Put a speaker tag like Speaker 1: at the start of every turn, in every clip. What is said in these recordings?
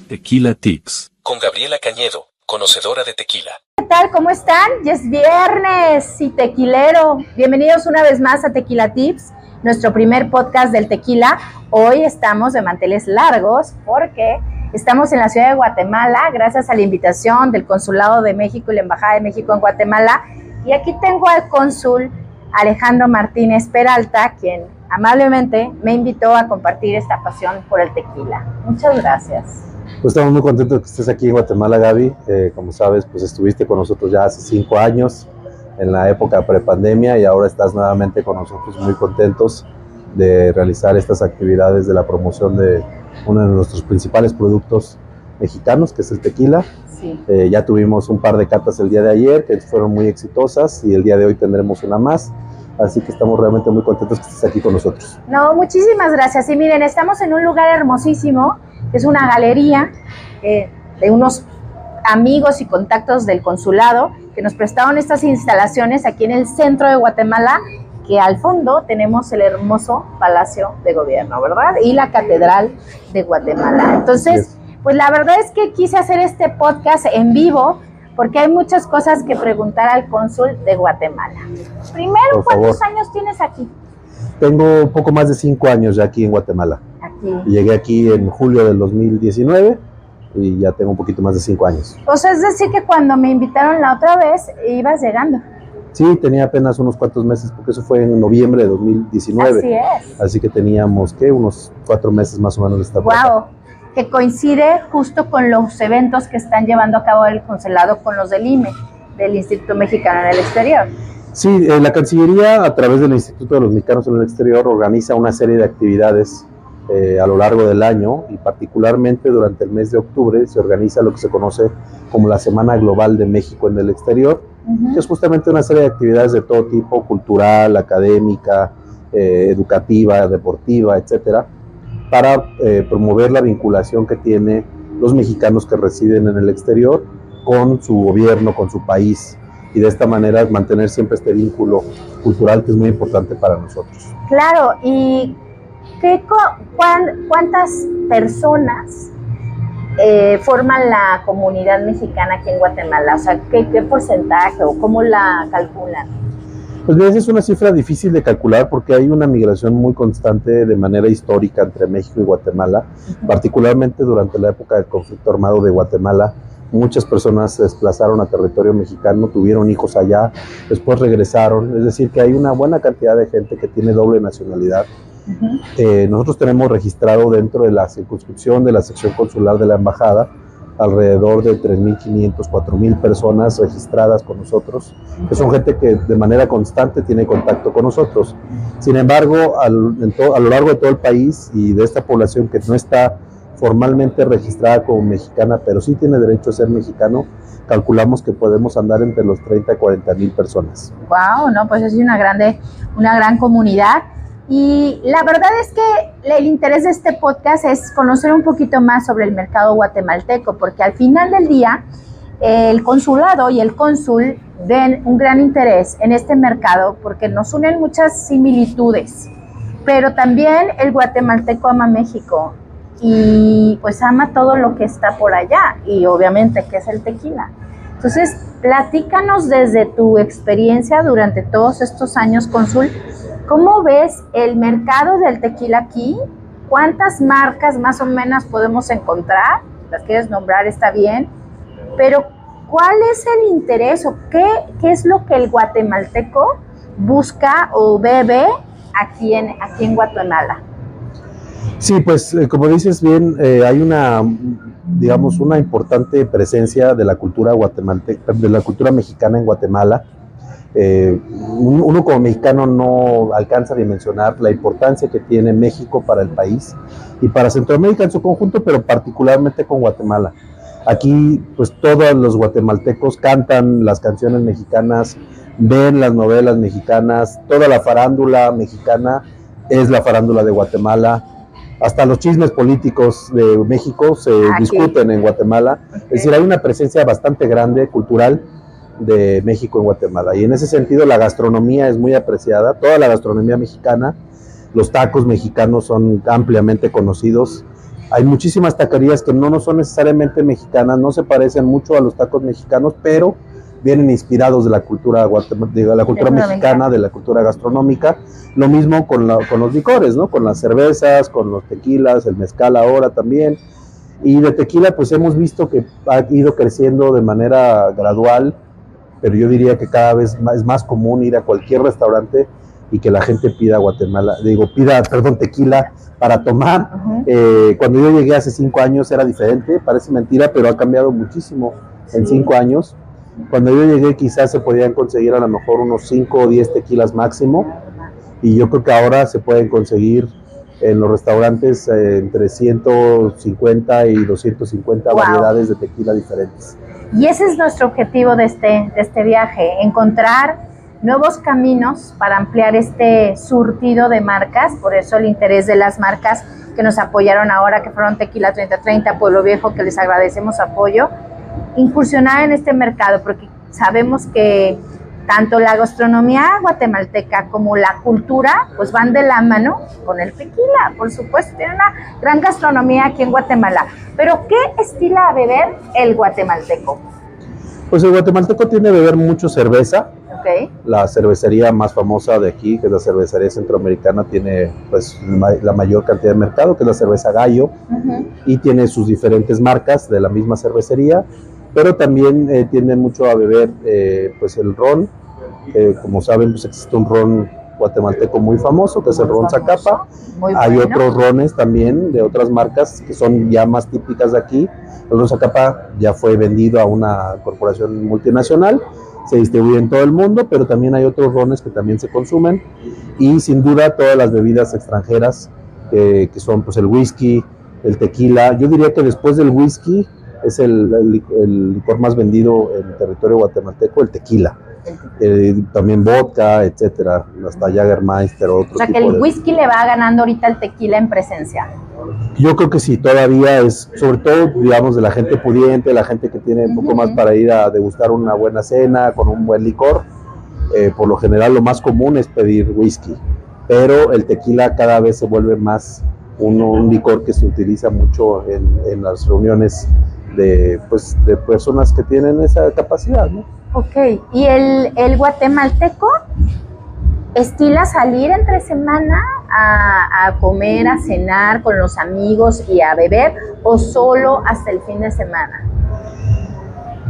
Speaker 1: Tequila Tips. Con Gabriela Cañedo, conocedora de tequila.
Speaker 2: ¿Qué tal? ¿Cómo están? Ya es viernes y tequilero. Bienvenidos una vez más a Tequila Tips, nuestro primer podcast del tequila. Hoy estamos de manteles largos porque estamos en la ciudad de Guatemala, gracias a la invitación del Consulado de México y la Embajada de México en Guatemala. Y aquí tengo al cónsul Alejandro Martínez Peralta, quien amablemente me invitó a compartir esta pasión por el tequila. Muchas gracias.
Speaker 3: Pues estamos muy contentos de que estés aquí en Guatemala, Gaby. Como sabes, pues estuviste con nosotros ya hace 5 años, en la época prepandemia, y ahora estás nuevamente con nosotros, muy contentos de realizar estas actividades de la promoción de uno de nuestros principales productos mexicanos, que es el tequila.
Speaker 2: Sí.
Speaker 3: Ya tuvimos un par de catas el día de ayer, que fueron muy exitosas, y el día de hoy tendremos una más. Así que estamos realmente muy contentos que estés aquí con nosotros.
Speaker 2: No, muchísimas gracias. Y miren, estamos en un lugar hermosísimo, que es una galería de unos amigos y contactos del consulado que nos prestaron estas instalaciones aquí en el centro de Guatemala, que al fondo tenemos el hermoso Palacio de Gobierno, ¿verdad? Y la Catedral de Guatemala. Entonces, pues la verdad es que quise hacer este podcast en vivo porque hay muchas cosas que preguntar al cónsul de Guatemala. Primero, ¿cuántos años tienes aquí?
Speaker 3: Tengo un poco más de 5 años ya aquí en Guatemala. Llegué aquí en julio del 2019 y ya tengo un poquito más de 5 años.
Speaker 2: O sea, es decir que cuando me invitaron la otra vez, ibas llegando.
Speaker 3: Sí, tenía apenas unos cuantos meses, porque eso fue en noviembre de 2019.
Speaker 2: Así es.
Speaker 3: Así que teníamos, unos 4 meses más o menos de estar por acá.
Speaker 2: Wow, que coincide justo con los eventos que están llevando a cabo el consulado con los del IME, del Instituto Mexicano en el Exterior.
Speaker 3: Sí, la Cancillería, a través del Instituto de los Mexicanos en el Exterior, organiza una serie de actividades a lo largo del año, y particularmente durante el mes de octubre se organiza lo que se conoce como la Semana Global de México en el Exterior, que es justamente una serie de actividades de todo tipo: cultural, académica, educativa, deportiva, etcétera, para promover la vinculación que tienen los mexicanos que residen en el exterior con su gobierno, con su país, y de esta manera mantener siempre este vínculo cultural que es muy importante para nosotros.
Speaker 2: Claro, y ¿cuántas personas forman la comunidad mexicana aquí en Guatemala? O sea, ¿qué porcentaje o cómo la calculan?
Speaker 3: Pues bien, es una cifra difícil de calcular porque hay una migración muy constante de manera histórica entre México y Guatemala, particularmente durante la época del conflicto armado de Guatemala. Muchas personas se desplazaron a territorio mexicano, tuvieron hijos allá, después regresaron, es decir que hay una buena cantidad de gente que tiene doble nacionalidad. Nosotros tenemos registrado dentro de la circunscripción de la sección consular de la embajada alrededor de 3.500, 4.000 personas registradas con nosotros, que son gente que de manera constante tiene contacto con nosotros. Sin embargo, a lo largo de todo el país, y de esta población que no está formalmente registrada como mexicana, pero sí tiene derecho a ser mexicano, calculamos que podemos andar entre los 30 y 40.000 personas.
Speaker 2: Wow, no, pues es una gran comunidad. Y la verdad es que el interés de este podcast es conocer un poquito más sobre el mercado guatemalteco, porque al final del día el consulado y el cónsul ven un gran interés en este mercado porque nos unen muchas similitudes, pero también el guatemalteco ama México y pues ama todo lo que está por allá, y obviamente que es el tequila. Entonces, platícanos desde tu experiencia durante todos estos años, cónsul, ¿cómo ves el mercado del tequila aquí? ¿Cuántas marcas más o menos podemos encontrar? Las quieres nombrar, está bien, pero ¿cuál es el interés o qué es lo que el guatemalteco busca o bebe aquí en Guatemala?
Speaker 3: Sí, pues como dices bien, hay una importante presencia de la cultura guatemalteca, de la cultura mexicana en Guatemala. Uno como mexicano no alcanza a dimensionar la importancia que tiene México para el país y para Centroamérica en su conjunto, pero particularmente con Guatemala. Aquí pues todos los guatemaltecos cantan las canciones mexicanas, ven las novelas mexicanas, toda la farándula mexicana es la farándula de Guatemala. Hasta los chismes políticos de México se discuten en Guatemala. Es decir, hay una presencia bastante grande, cultural, de México en Guatemala. Y en ese sentido la gastronomía es muy apreciada, toda la gastronomía mexicana, Los tacos mexicanos son ampliamente conocidos. Hay muchísimas taquerías que no son necesariamente mexicanas, no se parecen mucho a los tacos mexicanos, pero vienen inspirados de la cultura mexicana, de la cultura gastronómica. Lo mismo con los licores, ¿no? Con las cervezas, con los tequilas, el mezcal ahora también. Y de tequila pues hemos visto que ha ido creciendo de manera gradual, pero yo diría que cada vez es más común ir a cualquier restaurante y que la gente pida tequila para tomar. Cuando yo llegué hace 5 años era diferente, parece mentira, pero ha cambiado muchísimo en 5 años. Cuando yo llegué quizás se podían conseguir a lo mejor unos 5 o 10 tequilas máximo, y yo creo que ahora se pueden conseguir en los restaurantes entre 150 y 250 variedades de tequila diferentes.
Speaker 2: Y ese es nuestro objetivo de este viaje, encontrar nuevos caminos para ampliar este surtido de marcas. Por eso el interés de las marcas que nos apoyaron ahora, que fueron Tequila 3030, Pueblo Viejo, que les agradecemos apoyo, incursionar en este mercado, porque sabemos que tanto la gastronomía guatemalteca como la cultura pues van de la mano con el tequila. Por supuesto, tiene una gran gastronomía aquí en Guatemala. Pero ¿qué estila a beber el guatemalteco?
Speaker 3: Pues el guatemalteco tiene a beber mucho cerveza.
Speaker 2: Okay.
Speaker 3: La cervecería más famosa de aquí, que es la cervecería centroamericana, tiene pues la mayor cantidad de mercado, que es la cerveza Gallo, y tiene sus diferentes marcas de la misma cervecería, pero también tienden mucho a beber pues el ron. Como saben, pues existe un ron guatemalteco muy famoso, que es el ron Zacapa. Hay otros rones también de otras marcas que son ya más típicas de aquí. El ron Zacapa ya fue vendido a una corporación multinacional, se distribuye en todo el mundo, pero también hay otros rones que también se consumen, y sin duda todas las bebidas extranjeras que son pues el whisky, el tequila. Yo diría que después del whisky es el licor más vendido en el territorio guatemalteco, el tequila. También vodka, etcétera, hasta Jägermeister, otro.
Speaker 2: O sea que el whisky le va ganando ahorita el tequila en presencia.
Speaker 3: Yo creo que sí, todavía es, sobre todo, digamos, de la gente pudiente, la gente que tiene un poco más para ir a degustar una buena cena con un buen licor. Por lo general lo más común es pedir whisky, pero el tequila cada vez se vuelve más un licor que se utiliza mucho en las reuniones de personas que tienen esa capacidad, ¿no?
Speaker 2: Ok, ¿y el guatemalteco estila salir entre semana a comer, a cenar con los amigos y a beber, o solo hasta el fin de semana?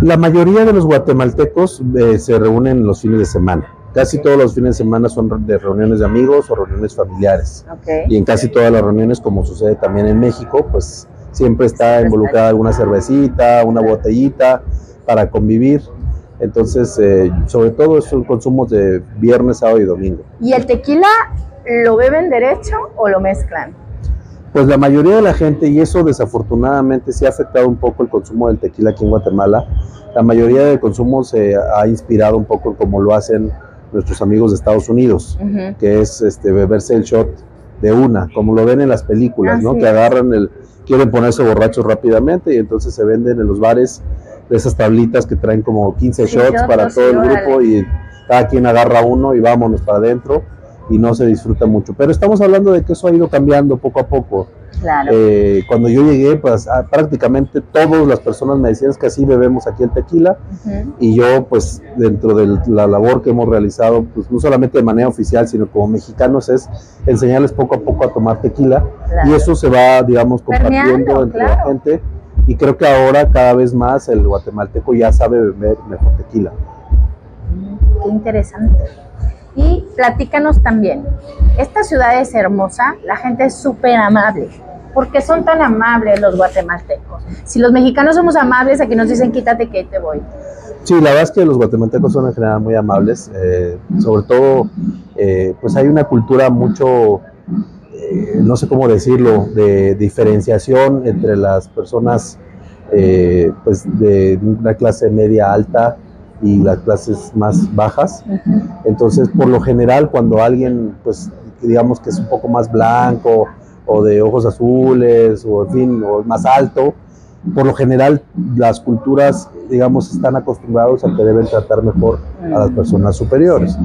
Speaker 3: La mayoría de los guatemaltecos se reúnen los fines de semana. Casi todos los fines de semana son de reuniones de amigos o reuniones familiares. Okay. Y en casi todas las reuniones, como sucede también en México, pues siempre está involucrada alguna cervecita, una botellita para convivir. Entonces, sobre todo son consumos de viernes, sábado y domingo.
Speaker 2: ¿Y el tequila lo beben derecho o lo mezclan?
Speaker 3: Pues la mayoría de la gente, y eso desafortunadamente sí ha afectado un poco el consumo del tequila aquí en Guatemala, la mayoría del consumo se ha inspirado un poco en cómo lo hacen nuestros amigos de Estados Unidos, que es beberse el shot de una, como lo ven en las películas, ¿no? Que agarran quieren ponerse borrachos rápidamente, y entonces se venden en los bares de esas tablitas que traen como 15 shots para todo el grupo, y cada quien agarra uno y vámonos para adentro, y no se disfruta mucho. Pero estamos hablando de que eso ha ido cambiando poco a poco.
Speaker 2: Claro.
Speaker 3: Cuando yo llegué, pues prácticamente todas las personas me decían que así bebemos aquí el tequila, y yo pues dentro de la labor que hemos realizado, pues no solamente de manera oficial, sino como mexicanos, es enseñarles poco a poco a tomar tequila, y eso se va, digamos, compartiendo entre la gente, y creo que ahora cada vez más el guatemalteco ya sabe beber mejor tequila.
Speaker 2: Qué interesante. Y platícanos también, esta ciudad es hermosa, la gente es súper amable. ¿Por qué son tan amables los guatemaltecos? Si los mexicanos somos amables, aquí nos dicen quítate que ahí te voy.
Speaker 3: Sí, la verdad es que los guatemaltecos son en general muy amables, sobre todo pues hay una cultura mucho, no sé cómo decirlo, de diferenciación entre las personas pues de una clase media alta y las clases más bajas. Entonces, por lo general, cuando alguien, pues, digamos que es un poco más blanco o de ojos azules o, en fin, o más alto, por lo general las culturas, digamos, están acostumbrados a que deben tratar mejor a las personas superiores.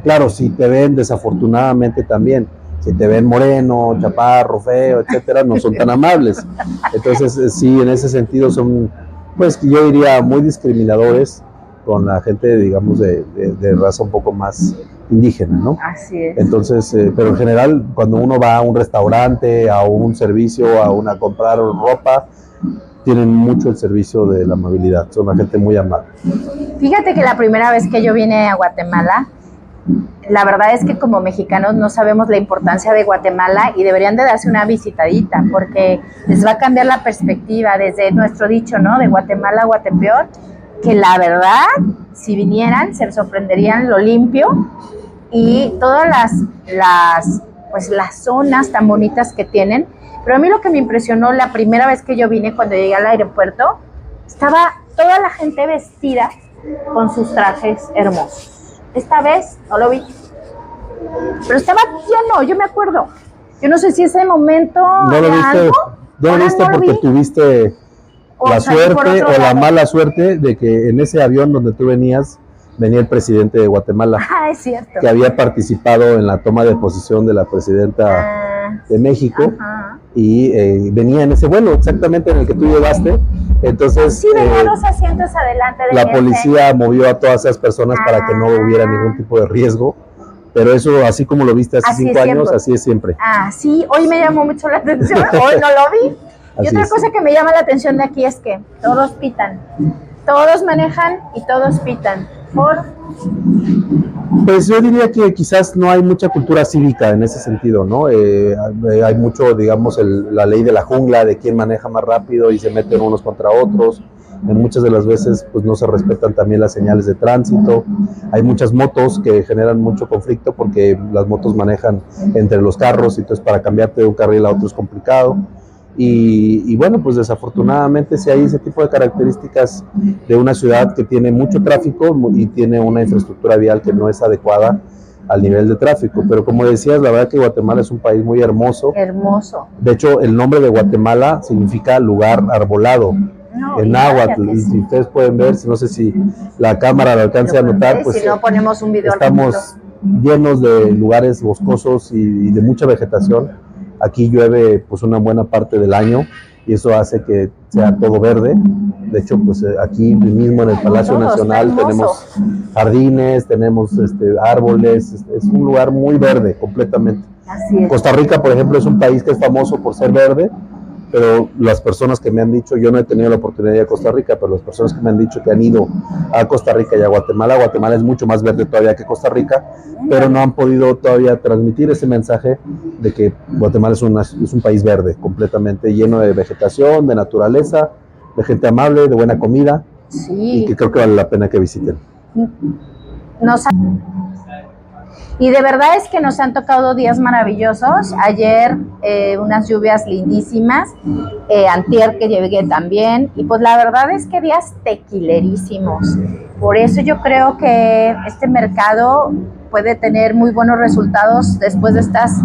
Speaker 3: Claro, si te ven desafortunadamente también Si te ven moreno, chaparro, feo, etcétera, no son tan amables. Entonces, sí, en ese sentido son, pues yo diría, muy discriminadores con la gente, digamos, de raza un poco más indígena, ¿no?
Speaker 2: Así es.
Speaker 3: Entonces, pero en general, cuando uno va a un restaurante, a un servicio, a comprar ropa, tienen mucho el servicio de la amabilidad, son una gente muy amable.
Speaker 2: Fíjate que la primera vez que yo vine a Guatemala, la verdad es que como mexicanos no sabemos la importancia de Guatemala y deberían de darse una visitadita porque les va a cambiar la perspectiva desde nuestro dicho, ¿no? De Guatemala a Guatepeor, que la verdad, si vinieran, se sorprenderían lo limpio y todas las zonas tan bonitas que tienen. Pero a mí lo que me impresionó la primera vez que yo vine, cuando llegué al aeropuerto, estaba toda la gente vestida con sus trajes hermosos. Esta vez no lo vi, pero estaba lleno, yo me acuerdo. Yo no sé si ese momento
Speaker 3: no lo viste, no lo viste porque tuviste la suerte o la mala suerte de que en ese avión donde tú venías, venía el presidente de Guatemala.
Speaker 2: Ah, es cierto.
Speaker 3: Que había participado en la toma de posesión de la presidenta de México.
Speaker 2: Ajá.
Speaker 3: Y venía en ese vuelo, exactamente en el que tú llevaste. Entonces,
Speaker 2: sí, venía 2 asientos adelante de
Speaker 3: la policía movió a todas esas personas para que no hubiera ningún tipo de riesgo. Pero eso, así como lo viste hace 5 años, así es siempre.
Speaker 2: Ah, sí, hoy me llamó mucho la atención, hoy no lo vi. Y otra cosa que me llama la atención de aquí es que todos pitan, todos manejan y todos pitan.
Speaker 3: Pues yo diría que quizás no hay mucha cultura cívica en ese sentido, ¿no? Hay mucho, digamos, la ley de la jungla, de quién maneja más rápido y se meten unos contra otros. En muchas de las veces pues no se respetan también las señales de tránsito. Hay muchas motos que generan mucho conflicto porque las motos manejan entre los carros y entonces para cambiarte de un carril a otro es complicado. Y bueno, pues desafortunadamente si hay ese tipo de características de una ciudad que tiene mucho tráfico y tiene una infraestructura vial que no es adecuada al nivel de tráfico. Pero como decías, la verdad que Guatemala es un país muy hermoso.
Speaker 2: Hermoso.
Speaker 3: De hecho, el nombre de Guatemala significa lugar arbolado. En náhuatl, y si ustedes pueden ver, no sé si la cámara lo alcance a notar, pues
Speaker 2: si no ponemos un video
Speaker 3: estamos llenos de lugares boscosos y de mucha vegetación. Aquí llueve pues una buena parte del año y eso hace que sea todo verde. De hecho, pues aquí mismo en el Palacio Nacional tenemos jardines, tenemos árboles, es un lugar muy verde completamente.
Speaker 2: Así es.
Speaker 3: Costa Rica, por ejemplo, es un país que es famoso por ser verde, pero las personas que me han dicho, yo no he tenido la oportunidad de ir a Costa Rica, pero las personas que me han dicho que han ido a Costa Rica y a Guatemala es mucho más verde todavía que Costa Rica, pero no han podido todavía transmitir ese mensaje de que Guatemala es un país verde, completamente lleno de vegetación, de naturaleza, de gente amable, de buena comida, y que creo que vale la pena que visiten.
Speaker 2: Y de verdad es que nos han tocado días maravillosos. Ayer unas lluvias lindísimas, antier que llegué también, y pues la verdad es que días tequilerísimos. Por eso yo creo que este mercado puede tener muy buenos resultados después de estas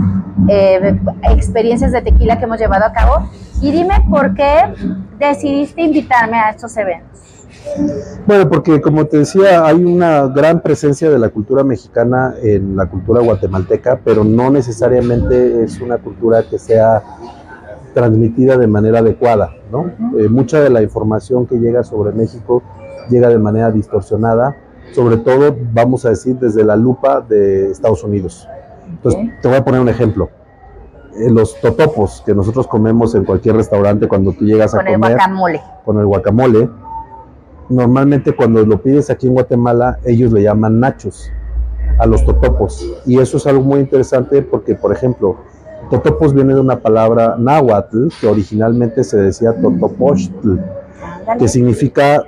Speaker 2: experiencias de tequila que hemos llevado a cabo. Y dime por qué decidiste invitarme a estos eventos.
Speaker 3: Bueno, porque como te decía, hay una gran presencia de la cultura mexicana en la cultura guatemalteca, pero no necesariamente es una cultura que sea transmitida de manera adecuada, ¿no? Mucha de la información que llega sobre México llega de manera distorsionada, sobre todo, vamos a decir, desde la lupa de Estados Unidos. Entonces, te voy a poner un ejemplo. Los totopos que nosotros comemos en cualquier restaurante cuando tú llegas a comer. Con el guacamole. Normalmente cuando lo pides aquí en Guatemala, ellos le llaman nachos a los totopos. Y eso es algo muy interesante porque, por ejemplo, totopos viene de una palabra náhuatl que originalmente se decía totopochtl, que significa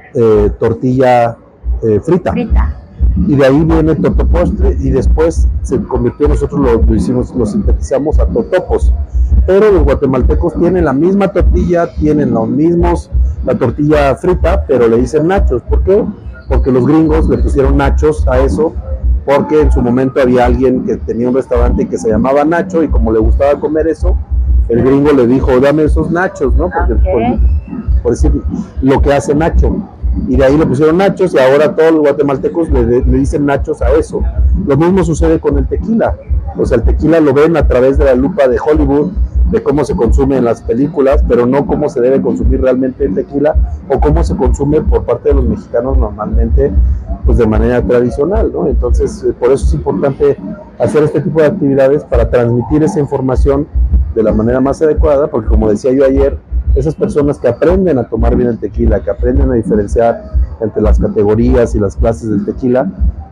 Speaker 3: tortilla frita. Y de ahí viene totopostle y después se convirtió, nosotros lo sintetizamos a totopos. Pero los guatemaltecos tienen la misma tortilla, tienen los mismos, la tortilla frita, pero le dicen nachos. ¿Por qué? Porque los gringos le pusieron nachos a eso, porque en su momento había alguien que tenía un restaurante que se llamaba Nacho y como le gustaba comer eso, el gringo le dijo, dame esos nachos, ¿no? Porque por decir lo que hace Nacho. Y de ahí le pusieron nachos y ahora todos los guatemaltecos le dicen nachos a eso. Lo mismo sucede con el tequila. O sea, el tequila lo ven a través de la lupa de Hollywood, de cómo se consume en las películas, pero no cómo se debe consumir realmente el tequila o cómo se consume por parte de los mexicanos normalmente, pues de manera tradicional, ¿no? Entonces, por eso es importante hacer este tipo de actividades para transmitir esa información de la manera más adecuada, porque como decía yo ayer, esas personas que aprenden a tomar bien el tequila, que aprenden a diferenciar entre las categorías y las clases del tequila,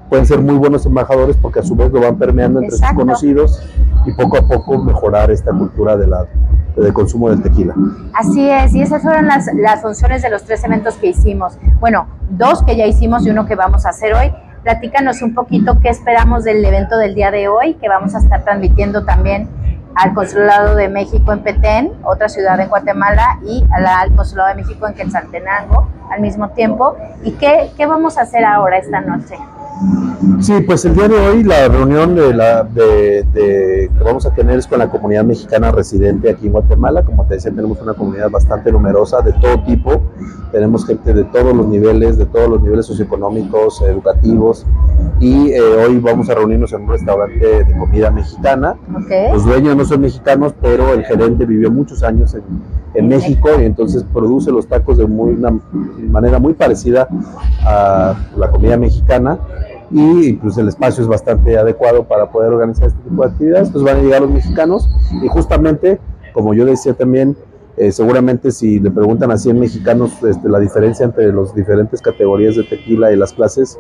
Speaker 3: pueden ser muy buenos embajadores porque a su vez lo van permeando entre sus conocidos y poco a poco mejorar esta cultura del consumo del tequila.
Speaker 2: Así es, y esas fueron las funciones de los 3 eventos que hicimos. Bueno, 2 que ya hicimos y uno que vamos a hacer hoy. Platícanos un poquito qué esperamos del evento del día de hoy, que vamos a estar transmitiendo también al Consulado de México en Petén, otra ciudad en Guatemala, y al Consulado de México en Quetzaltenango al mismo tiempo. ¿Y qué vamos a hacer ahora esta noche?
Speaker 3: Sí, pues el día de hoy la reunión que vamos a tener es con la comunidad mexicana residente aquí en Guatemala. Como te decía, tenemos una comunidad bastante numerosa de todo tipo. Tenemos gente de todos los niveles socioeconómicos, educativos. Y hoy vamos a reunirnos en un restaurante de comida mexicana.
Speaker 2: Okay.
Speaker 3: Los dueños no son mexicanos, pero el gerente vivió muchos años en México y entonces produce los tacos de una manera muy parecida a la comida mexicana. Y pues el espacio es bastante adecuado para poder organizar este tipo de actividades. Pues van a llegar los mexicanos y justamente, como yo decía también, seguramente si le preguntan a 100 mexicanos la diferencia entre las diferentes categorías de tequila y las clases,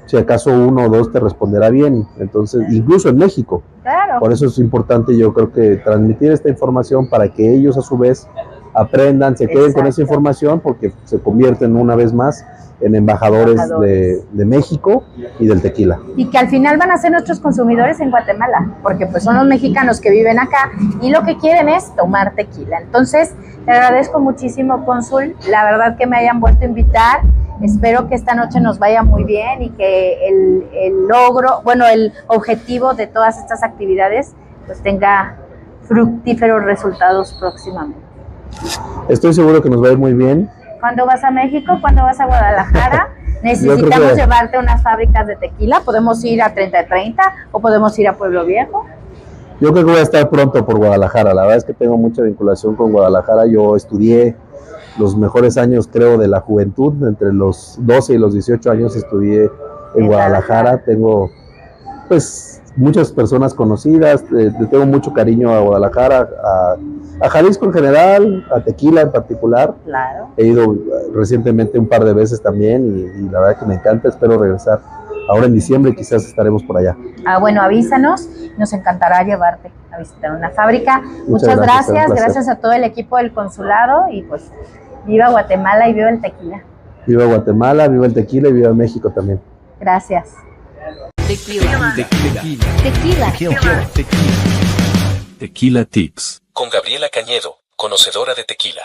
Speaker 3: si acaso 1 o 2 te responderá bien. Entonces, incluso en México.
Speaker 2: Claro.
Speaker 3: Por eso es importante, yo creo que transmitir esta información para que ellos a su vez aprendan, se queden con esa información, porque se convierten una vez más en embajadores de México y del tequila.
Speaker 2: Y que al final van a ser nuestros consumidores en Guatemala, porque pues son los mexicanos que viven acá y lo que quieren es tomar tequila. Entonces, te agradezco muchísimo, cónsul, la verdad que me hayan vuelto a invitar. Espero que esta noche nos vaya muy bien y que el objetivo de todas estas actividades pues tenga fructíferos resultados próximamente.
Speaker 3: Estoy seguro que nos va a ir muy bien.
Speaker 2: ¿Cuándo vas a México? ¿Cuándo vas a Guadalajara? Necesitamos llevarte unas fábricas de tequila. ¿Podemos ir a 3030 o podemos ir a Pueblo Viejo?
Speaker 3: Yo creo que voy a estar pronto por Guadalajara. La verdad es que tengo mucha vinculación con Guadalajara. Yo estudié los mejores años, creo, de la juventud. Entre los 12 y los 18 años estudié en Guadalajara. Tengo, pues, muchas personas conocidas. Le tengo mucho cariño a Guadalajara, a Jalisco en general, a Tequila en particular.
Speaker 2: Claro.
Speaker 3: He ido recientemente un par de veces también y la verdad que me encanta. Espero regresar ahora en diciembre, quizás estaremos por allá.
Speaker 2: Bueno, avísanos, nos encantará llevarte a visitar una fábrica. Muchas gracias a todo el equipo del consulado y pues viva Guatemala y viva el tequila.
Speaker 3: Viva Guatemala, viva el tequila y viva México también.
Speaker 2: Gracias.
Speaker 1: Tequila Tips. Con Gabriela Cañedo, conocedora de tequila.